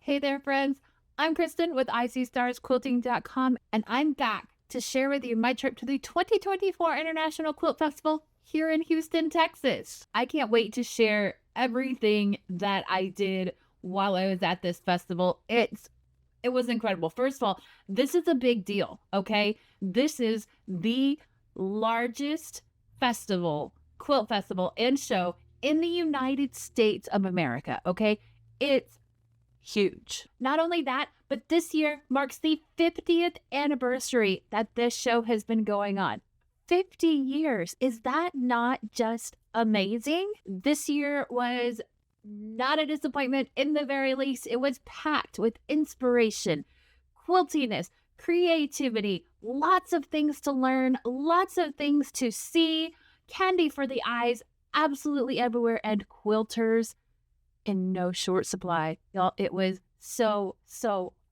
Hey there, friends. I'm Kristen with ICStarsQuilting.com, and I'm back to share with you my trip to the 2024 International Quilt Festival here in Houston, Texas. I can't wait to share everything that I did while I was at this festival. It was incredible. First of all, this is a big deal, okay? This is the largest quilt festival and show in the United States of America, okay? It's huge. Not only that, but this year marks the 50th anniversary that this show has been going on. 50 years. Is that not just amazing? This year was not a disappointment in the very least. It was packed with inspiration, quiltiness, creativity, lots of things to learn, lots of things to see, candy for the eyes, absolutely everywhere, and quilters in no short supply. Y'all, it was so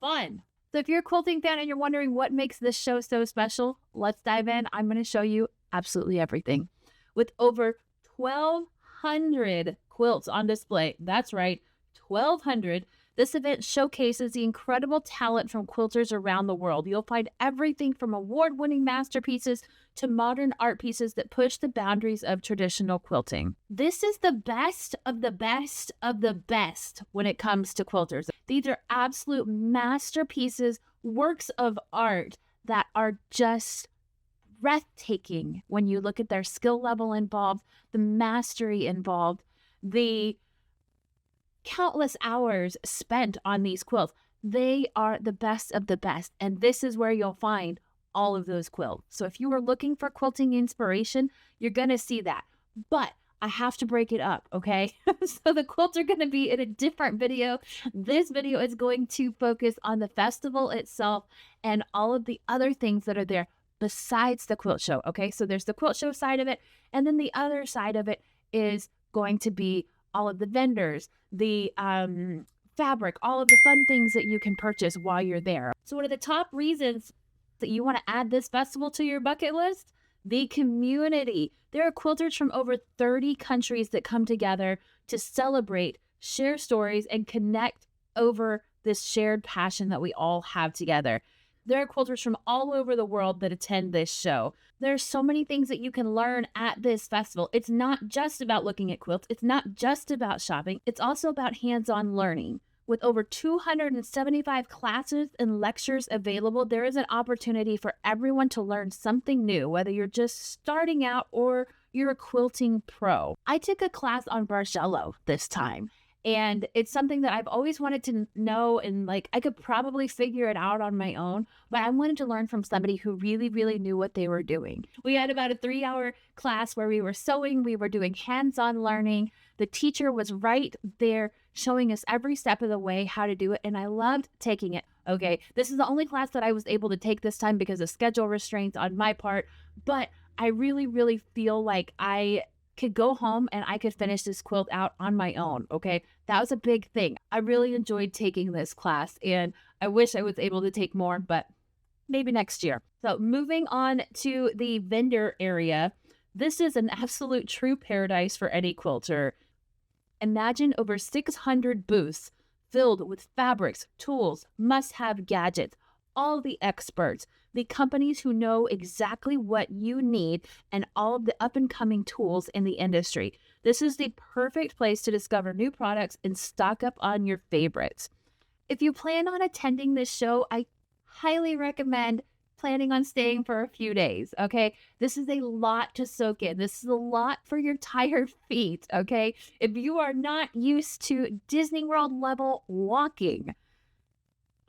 fun. So if you're a quilting fan and you're wondering what makes this show so special, let's dive in. I'm going to show you absolutely everything. With over 1,200 quilts on display, that's right, 1,200, this event showcases the incredible talent from quilters around the world. You'll find everything from award-winning masterpieces to modern art pieces that push the boundaries of traditional quilting. This is the best of the best of the best when it comes to quilters. These are absolute masterpieces, works of art that are just breathtaking when you look at their skill level involved, the mastery involved, the countless hours spent on these quilts. They are the best of the best, and this is where you'll find all of those quilts. So if you are looking for quilting inspiration, you're going to see that. But I have to break it up, okay? So the quilts are going to be in a different video. This video is going to focus on the festival itself and all of the other things that are there besides the quilt show, okay? So there's the quilt show side of it, and then the other side of it is going to be all of the vendors, the fabric, all of the fun things that you can purchase while you're there. So one of the top reasons that you want to add this festival to your bucket list, the community. There are quilters from over 30 countries that come together to celebrate, share stories, and connect over this shared passion that we all have together. There are quilters from all over the world that attend this show. There are so many things that you can learn at this festival. It's not just about looking at quilts. It's not just about shopping. It's also about hands-on learning. With over 275 classes and lectures available, there is an opportunity for everyone to learn something new, whether you're just starting out or you're a quilting pro. I took a class on Bargello this time, and it's something that I've always wanted to know, and I could probably figure it out on my own, but I wanted to learn from somebody who really knew what they were doing. We had about a 3-hour class where we were sewing, we were doing hands-on learning. The teacher was right there showing us every step of the way how to do it, and I loved taking it. Okay, this is the only class that I was able to take this time because of schedule restraints on my part, but I really feel like I could go home and I could finish this quilt out on my own, okay? That was a big thing. I really enjoyed taking this class, and I wish I was able to take more, but maybe next year. So moving on to the vendor area, this is an absolute true paradise for any quilter. Imagine over 600 booths filled with fabrics, tools, must-have gadgets, all the experts, the companies who know exactly what you need, and all of the up-and-coming tools in the industry. This is the perfect place to discover new products and stock up on your favorites. If you plan on attending this show, I highly recommend planning on staying for a few days, okay? This is a lot to soak in. This is a lot for your tired feet, okay? If you are not used to Disney World level walking,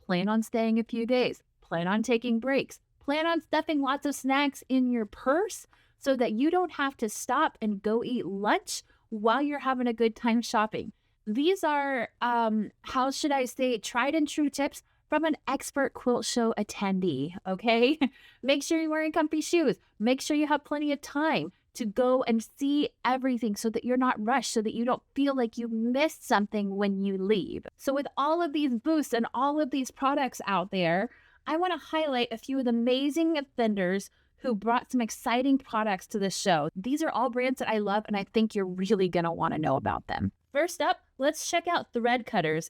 plan on staying a few days. Plan on taking breaks. Plan on stuffing lots of snacks in your purse so that you don't have to stop and go eat lunch while you're having a good time shopping. These are, how should I say, tried and true tips from an expert quilt show attendee, okay? Make sure you're wearing comfy shoes. Make sure you have plenty of time to go and see everything so that you're not rushed, so that you don't feel like you missed something when you leave. So with all of these booths and all of these products out there, I want to highlight a few of the amazing vendors who brought some exciting products to this show. These are all brands that I love, and I think you're really going to want to know about them. First up, let's check out ThreadCutterz.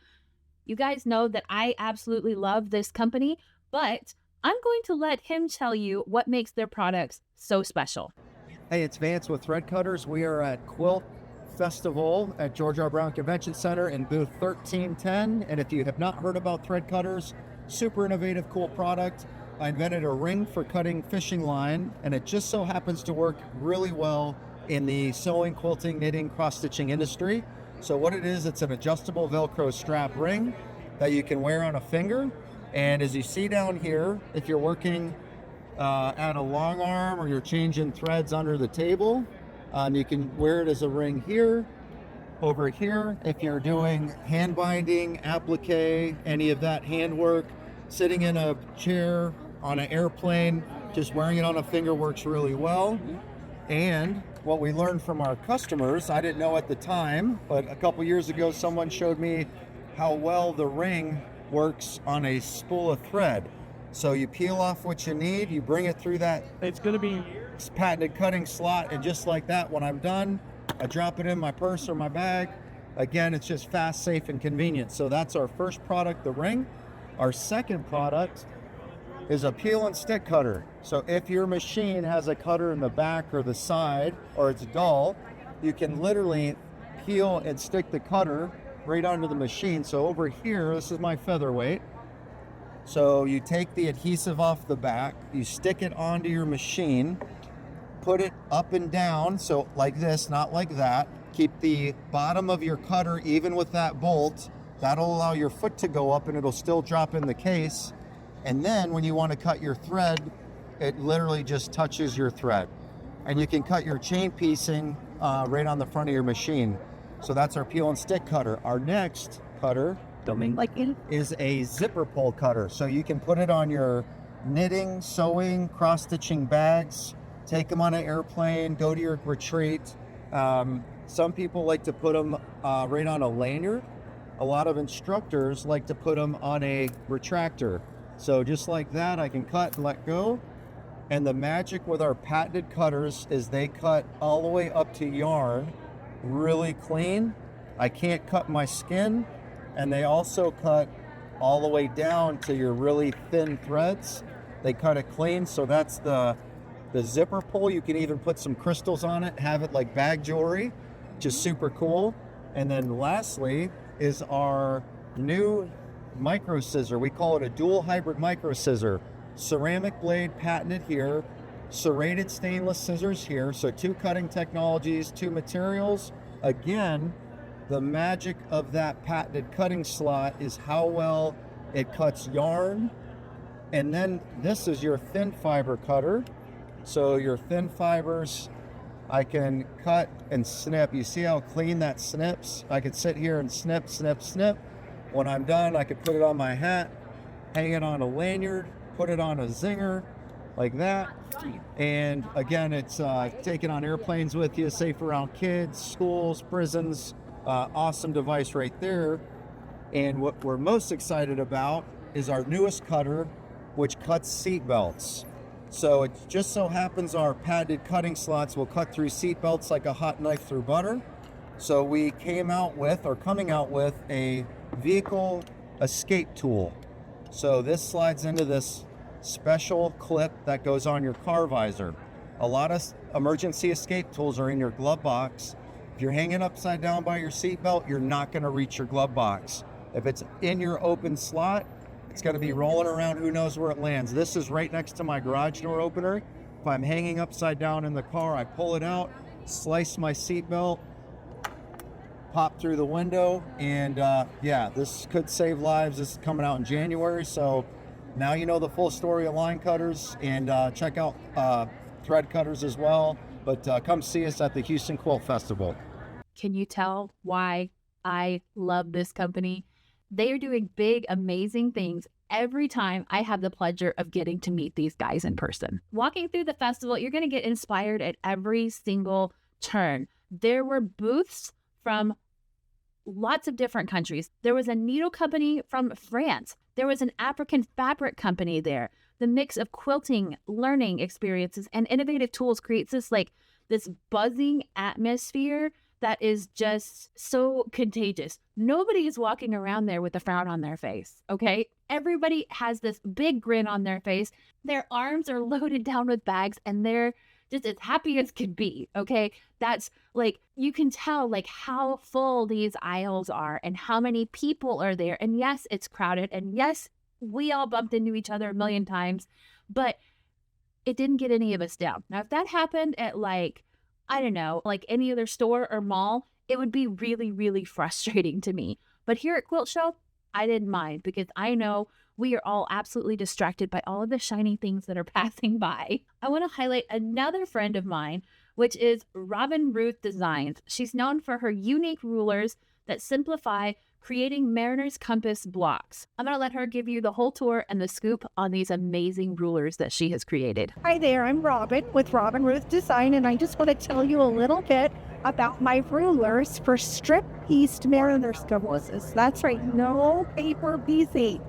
You guys know that I absolutely love this company, but I'm going to let him tell you what makes their products so special. Hey, it's Vance with Thread Cutterz. We are at Quilt Festival at George R. Brown Convention Center in booth 1310. And if you have not heard about Thread Cutterz, super innovative, cool product. I invented a ring for cutting fishing line, and it just so happens to work really well in the sewing, quilting, knitting, cross-stitching industry. So what it is, it's an adjustable Velcro strap ring that you can wear on a finger. And as you see down here, if you're working at a long arm or you're changing threads under the table, you can wear it as a ring here, over here. If you're doing hand binding, applique, any of that handwork, sitting in a chair, on an airplane, just wearing it on a finger works really well. And what we learned from our customers, I didn't know at the time, but a couple years ago, someone showed me how well the ring works on a spool of thread. So you peel off what you need, you bring it through that patented cutting slot, and just like that, when I'm done, I drop it in my purse or my bag. Again, it's just fast, safe, and convenient. So that's our first product, the ring. Our second product is a peel and stick cutter. So if your machine has a cutter in the back or the side, or it's dull, you can literally peel and stick the cutter right onto the machine. So over here, this is my featherweight. So you take the adhesive off the back, you stick it onto your machine, put it up and down, so like this, not like that. Keep the bottom of your cutter even with that bolt. That'll allow your foot to go up and it'll still drop in the case. And then when you want to cut your thread, it literally just touches your thread. And you can cut your chain piecing right on the front of your machine. So that's our peel and stick cutter. Our next cutter is a zipper pull cutter. So you can put it on your knitting, sewing, cross-stitching bags, take them on an airplane, go to your retreat. Some people like to put them right on a lanyard. A lot of instructors like to put them on a retractor. So just like that, I can cut and let go. And the magic with our patented cutters is they cut all the way up to yarn really clean. I can't cut my skin. And they also cut all the way down to your really thin threads. They cut it clean. So that's the zipper pull. You can even put some crystals on it, have it like bag jewelry, which is super cool. And then lastly is our new micro scissor. We call it a dual hybrid micro scissor. Ceramic blade patented here, serrated stainless scissors here. So 2 cutting technologies, 2 materials. Again, the magic of that patented cutting slot is how well it cuts yarn. And then this is your thin fiber cutter. So your thin fibers, I can cut and snip. You see how clean that snips? I could sit here and snip, snip, snip. When I'm done, I could put it on my hat, hang it on a lanyard, put it on a zinger, like that. And again, it's taken on airplanes with you, safe around kids, schools, prisons. Awesome device right there. And what we're most excited about is our newest cutter, which cuts seat belts. So it just so happens our patented cutting slots will cut through seat belts like a hot knife through butter. So we coming out with a vehicle escape tool. So this slides into this special clip that goes on your car visor. A lot of emergency escape tools are in your glove box. If you're hanging upside down by your seatbelt, you're not going to reach your glove box. If it's in your open slot, it's going to be rolling around, who knows where it lands. This is right next to my garage door opener. If I'm hanging upside down in the car, I pull it out, slice my seatbelt, pop through the window, and yeah, this could save lives. This is coming out in January, so now you know the full story of line cutters, and check out Thread Cutterz as well, but come see us at the Houston Quilt Festival. Can you tell why I love this company? They are doing big, amazing things every time I have the pleasure of getting to meet these guys in person. Walking through the festival, you're going to get inspired at every single turn. There were booths from lots of different countries. There was a needle company from France. There was an African fabric company there. The mix of quilting, learning experiences, and innovative tools creates this buzzing atmosphere that is just so contagious. Nobody is walking around there with a frown on their face, okay? Everybody has this big grin on their face. Their arms are loaded down with bags and they're just as happy as could be, okay? That's like, you can tell like how full these aisles are and how many people are there. And yes, it's crowded. And yes, we all bumped into each other a million times, but it didn't get any of us down. Now, if that happened at like, I don't know, like any other store or mall, it would be really, really frustrating to me. But here at Quilt Show, I didn't mind because I know we are all absolutely distracted by all of the shiny things that are passing by. I want to highlight another friend of mine, which is Ruth Designs. She's known for her unique rulers that simplify creating mariner's compass blocks. I'm going to let her give you the whole tour and the scoop on these amazing rulers that she has created. Hi there, I'm Robin with Ruth Design, and I just want to tell you a little bit about my rulers for strip-pieced mariner's compasses. That's right, no paper piecing.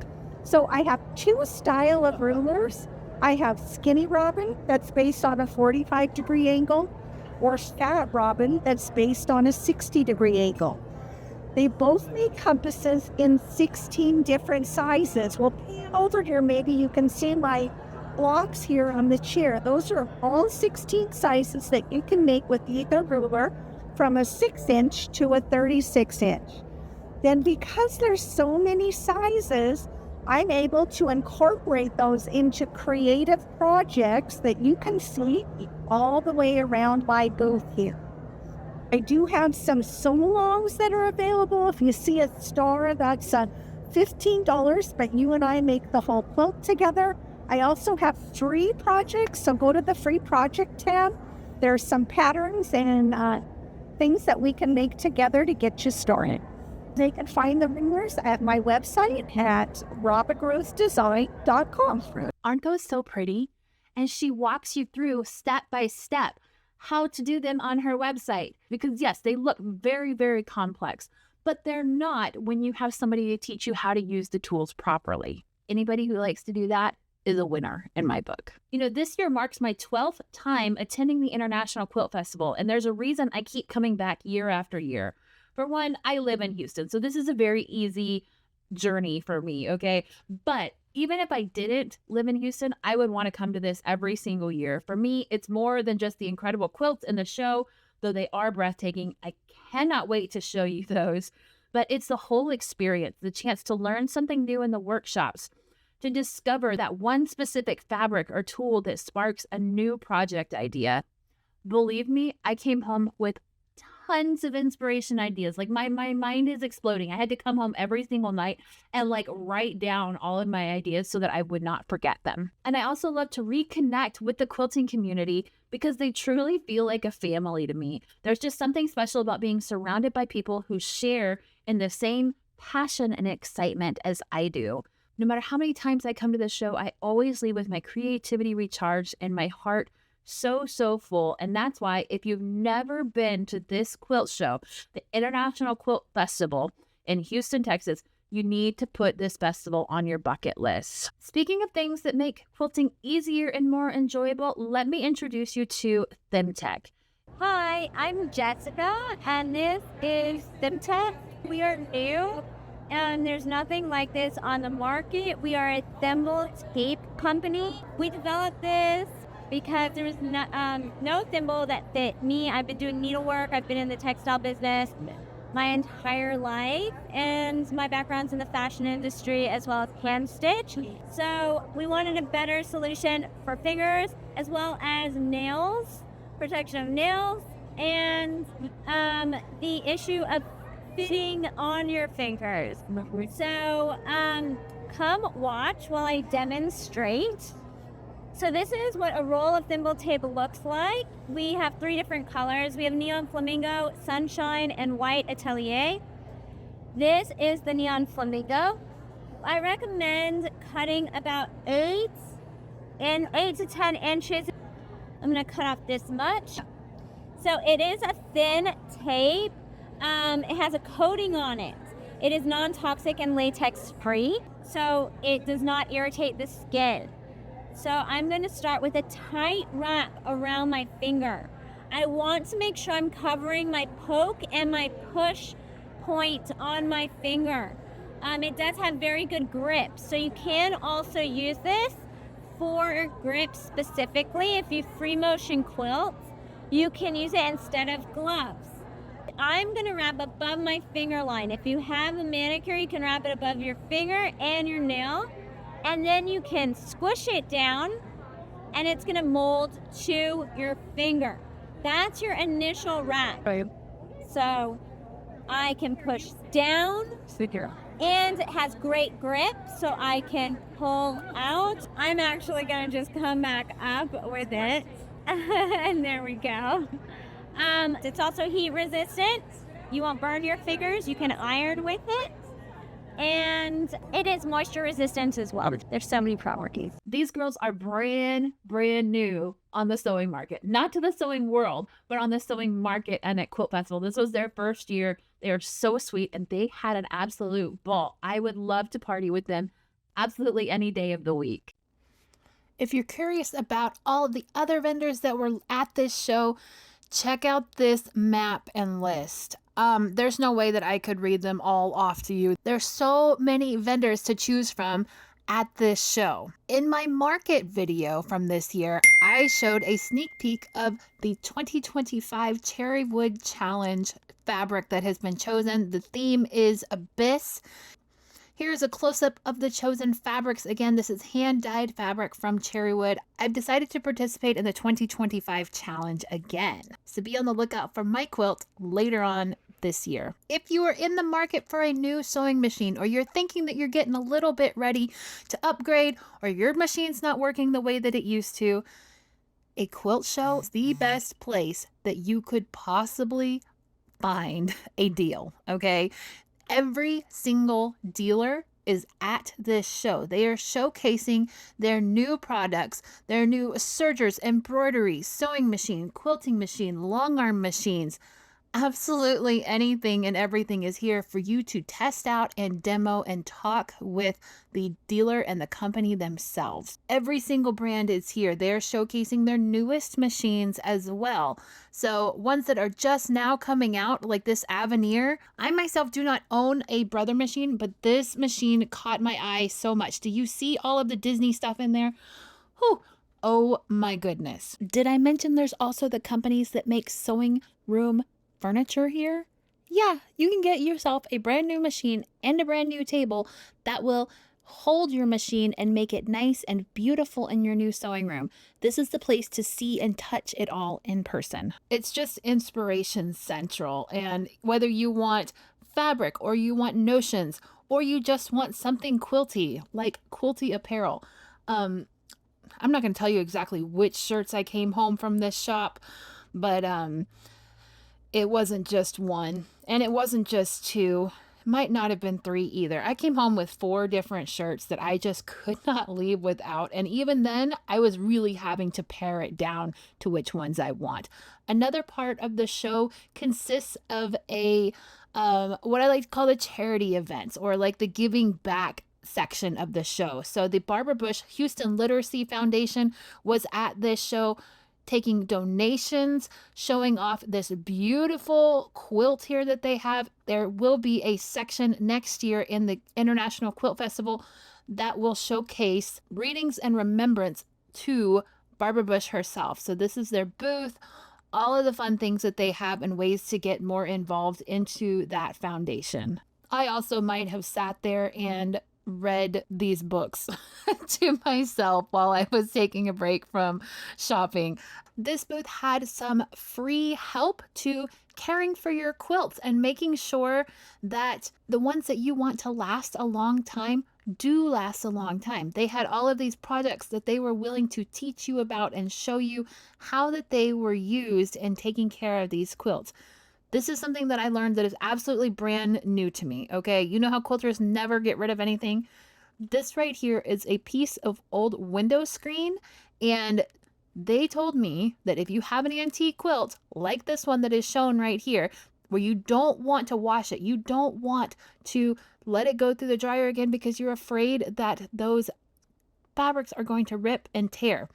So I have two style of rulers. I have skinny Robin that's based on a 45-degree angle, or fat Robin that's based on a 60-degree angle. They both make compasses in 16 different sizes. We'll pan over here, maybe you can see my blocks here on the chair. Those are all 16 sizes that you can make with either ruler, from a 6-inch to a 36-inch. Then because there's so many sizes, I'm able to incorporate those into creative projects that you can see all the way around my booth here. I do have some sew-alongs that are available. If you see a star, that's $15, but you and I make the whole quilt together. I also have free projects, so go to the free project tab. There's some patterns and things that we can make together to get you started. They can find the rulers at my website at robinruthdesign.com. Aren't those so pretty? And she walks you through step by step how to do them on her website. Because yes, they look very, very complex, but they're not when you have somebody to teach you how to use the tools properly. Anybody who likes to do that is a winner in my book. You know, this year marks my 12th time attending the International Quilt Festival, and there's a reason I keep coming back year after year. For one, I live in Houston, so this is a very easy journey for me, okay? But even if I didn't live in Houston, I would want to come to this every single year. For me, it's more than just the incredible quilts in the show, though they are breathtaking. I cannot wait to show you those. But it's the whole experience, the chance to learn something new in the workshops, to discover that one specific fabric or tool that sparks a new project idea. Believe me, I came home with tons of inspiration ideas. Like my mind is exploding. I had to come home every single night and like write down all of my ideas so that I would not forget them. And I also love to reconnect with the quilting community because they truly feel like a family to me. There's just something special about being surrounded by people who share in the same passion and excitement as I do. No matter how many times I come to this show, I always leave with my creativity recharged and my heart so full. And that's why if you've never been to this quilt show, the International Quilt Festival in Houston, Texas, you need to put this festival on your bucket list. Speaking of things that make quilting easier and more enjoyable, let me introduce you to Thimtec. Hi, I'm Jessica, and this is Thimtec. We are new, and there's nothing like this on the market. We are a thimble tape company. We developed this because there was no thimble that fit me. I've been doing needlework. I've been in the textile business my entire life, and my background's in the fashion industry as well as hand stitch. So we wanted a better solution for fingers as well as nails, protection of nails, and the issue of fitting on your fingers. So come watch while I demonstrate. So this is what a roll of thimble tape looks like. We have 3 different colors. We have neon flamingo, sunshine, and white atelier. This is the neon flamingo. I recommend cutting about 8 to 10 inches. I'm gonna cut off this much. So it is a thin tape. It has a coating on it. It is non-toxic and latex free, so it does not irritate the skin. So I'm going to start with a tight wrap around my finger. I want to make sure I'm covering my poke and my push point on my finger. It does have very good grip, so you can also use this for grip specifically. If you free motion quilt, you can use it instead of gloves. I'm gonna wrap above my finger line. If you have a manicure, you can wrap it above your finger and your nail, and then you can squish it down and it's gonna mold to your finger. That's your initial wrap. Right. So I can push down, and it has great grip, so I can pull out. I'm actually gonna just come back up with it. And there we go. It's also heat resistant. You won't burn your fingers. You can iron with it. And it is moisture resistant as well. There's so many properties. These girls are brand new on the sewing market. Not to the sewing world, but on the sewing market and at Quilt Festival. This was their first year. They are so sweet and they had an absolute ball. I would love to party with them absolutely any day of the week. If you're curious about all of the other vendors that were at this show, check out this map and list. There's no way that I could read them all off to you. There's so many vendors to choose from at this show. In my market video from this year, I showed a sneak peek of the 2025 Cherry Wood Challenge fabric that has been chosen. The theme is Abyss. Here's a close-up of the chosen fabrics. Again, this is hand-dyed fabric from Cherrywood. I've decided to participate in the 2025 challenge again, so be on the lookout for my quilt later on this year. If you are in the market for a new sewing machine, or you're thinking that you're getting a little bit ready to upgrade, or your machine's not working the way that it used to, a quilt show is the best place that you could possibly find a deal, okay? Every single dealer is at this show. They are showcasing their new products, their new sergers, embroidery, sewing machine, quilting machine, long arm machines. Absolutely anything and everything is here for you to test out and demo and talk with the dealer and the company themselves. Every single brand is here. They're showcasing their newest machines as well. So ones that are just now coming out, like this Avenir. I myself do not own a Brother machine, but this machine caught my eye so much. Do you see all of the Disney stuff in there? Whew. Oh my goodness. Did I mention there's also the companies that make sewing room furniture here? Yeah, you can get yourself a brand new machine and a brand new table that will hold your machine and make it nice and beautiful in your new sewing room. This is the place to see and touch it all in person. It's just inspiration central, and whether you want fabric or you want notions or you just want something quilty like Quilty Apparel. I'm not going to tell you exactly which shirts I came home from this shop, but it wasn't just one, and it wasn't just two. It might not have been three either. I came home with 4 different shirts that I just could not leave without. And even then, I was really having to pare it down to which ones I want. Another part of the show consists of a, what I like to call the charity events, or like the giving back section of the show. So the Barbara Bush Houston Literacy Foundation was at this show, taking donations, showing off this beautiful quilt here that they have. There will be a section next year in the International Quilt Festival that will showcase readings and remembrance to Barbara Bush herself. So this is their booth, all of the fun things that they have and ways to get more involved into that foundation. I also might have sat there and read these books to myself while I was taking a break from shopping. This booth had some free help to caring for your quilts and making sure that the ones that you want to last a long time do last a long time. They had all of these projects that they were willing to teach you about and show you how that they were used in taking care of these quilts. This is something that I learned that is absolutely brand new to me, okay? You know how quilters never get rid of anything? This right here is a piece of old window screen, and they told me that if you have an antique quilt, like this one that is shown right here, where you don't want to wash it, you don't want to let it go through the dryer again because you're afraid that those fabrics are going to rip and tear.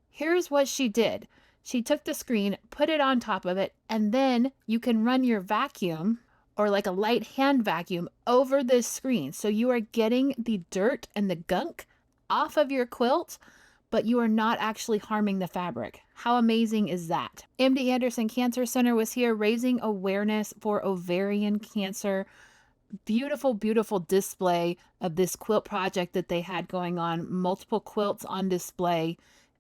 Here's what she did. She took the screen, put it on top of it, and then you can run your vacuum or like a light hand vacuum over this screen. So you are getting the dirt and the gunk off of your quilt, but you are not actually harming the fabric. How amazing is that? MD Anderson Cancer Center was here raising awareness for ovarian cancer. Beautiful, beautiful display of this quilt project that they had going on, multiple quilts on display.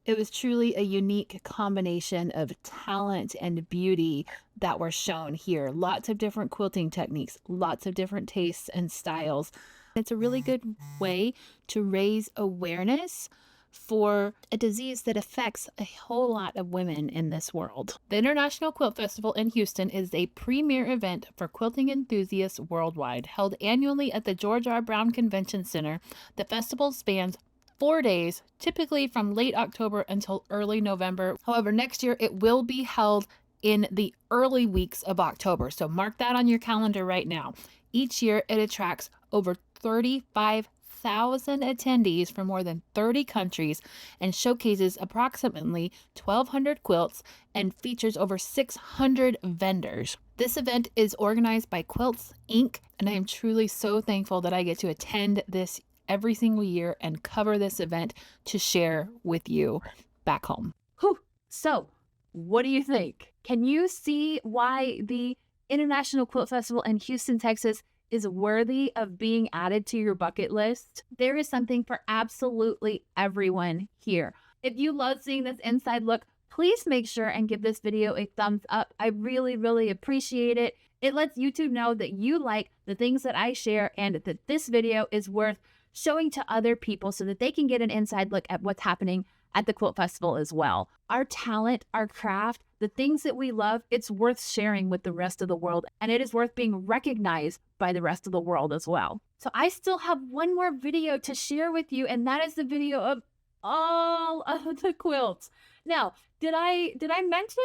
It was truly a unique combination of talent and beauty that were shown here. Lots of different quilting techniques, lots of different tastes and styles. It's a really good way to raise awareness for a disease that affects a whole lot of women in this world. The International Quilt Festival in Houston is a premier event for quilting enthusiasts worldwide. Held annually at the George R. Brown Convention Center, the festival spans 4 days, typically from late October until early November. However, next year it will be held in the early weeks of October, so mark that on your calendar right now. Each year it attracts over 35,000 attendees from more than 30 countries and showcases approximately 1,200 quilts and features over 600 vendors. This event is organized by Quilts Inc., and I am truly so thankful that I get to attend this every single year and cover this event to share with you back home. Whew. So, what do you think? Can you see why the International Quilt Festival in Houston, Texas is worthy of being added to your bucket list? There is something for absolutely everyone here. If you love seeing this inside look, please make sure and give this video a thumbs up. I really, really appreciate it. It lets YouTube know that you like the things that I share and that this video is worth showing to other people so that they can get an inside look at what's happening at the Quilt Festival as well. Our talent, our craft, the things that we love, it's worth sharing with the rest of the world, and it is worth being recognized by the rest of the world as well. So I still have one more video to share with you, and that is the video of all of the quilts. Now, did I mention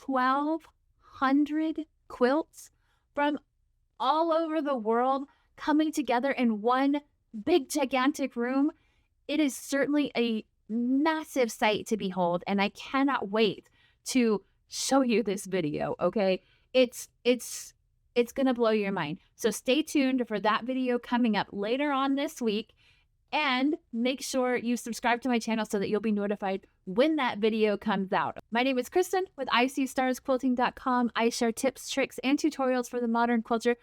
1,200 quilts from all over the world coming together in one big gigantic room? It is certainly a massive sight to behold, and I cannot wait to show you this video. Okay, it's gonna blow your mind. So stay tuned for that video coming up later on this week, and make sure you subscribe to my channel so that you'll be notified when that video comes out. My name is Kristen with ICStarsQuilting.com. I share tips, tricks, and tutorials for the modern quilter.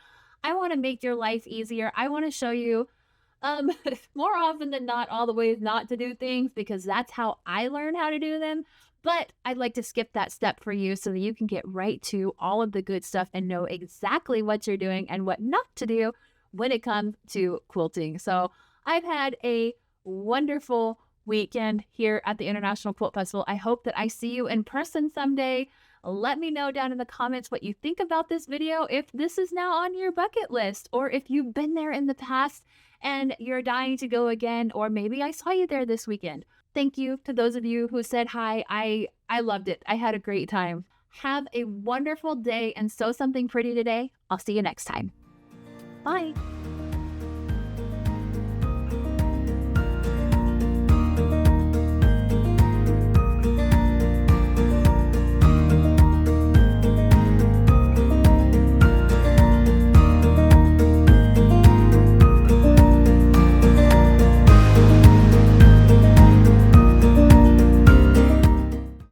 I want to make your life easier. I want to show you more often than not all the ways not to do things, because that's how I learn how to do them. But I'd like to skip that step for you so that you can get right to all of the good stuff and know exactly what you're doing and what not to do when it comes to quilting. So I've had a wonderful weekend here at the International Quilt Festival. I hope that I see you in person someday. Let me know down in the comments what you think about this video, if this is now on your bucket list, or if you've been there in the past and you're dying to go again, or maybe I saw you there this weekend. Thank you to those of you who said hi. I loved it. I had a great time. Have a wonderful day and sew something pretty today. I'll see you next time. Bye.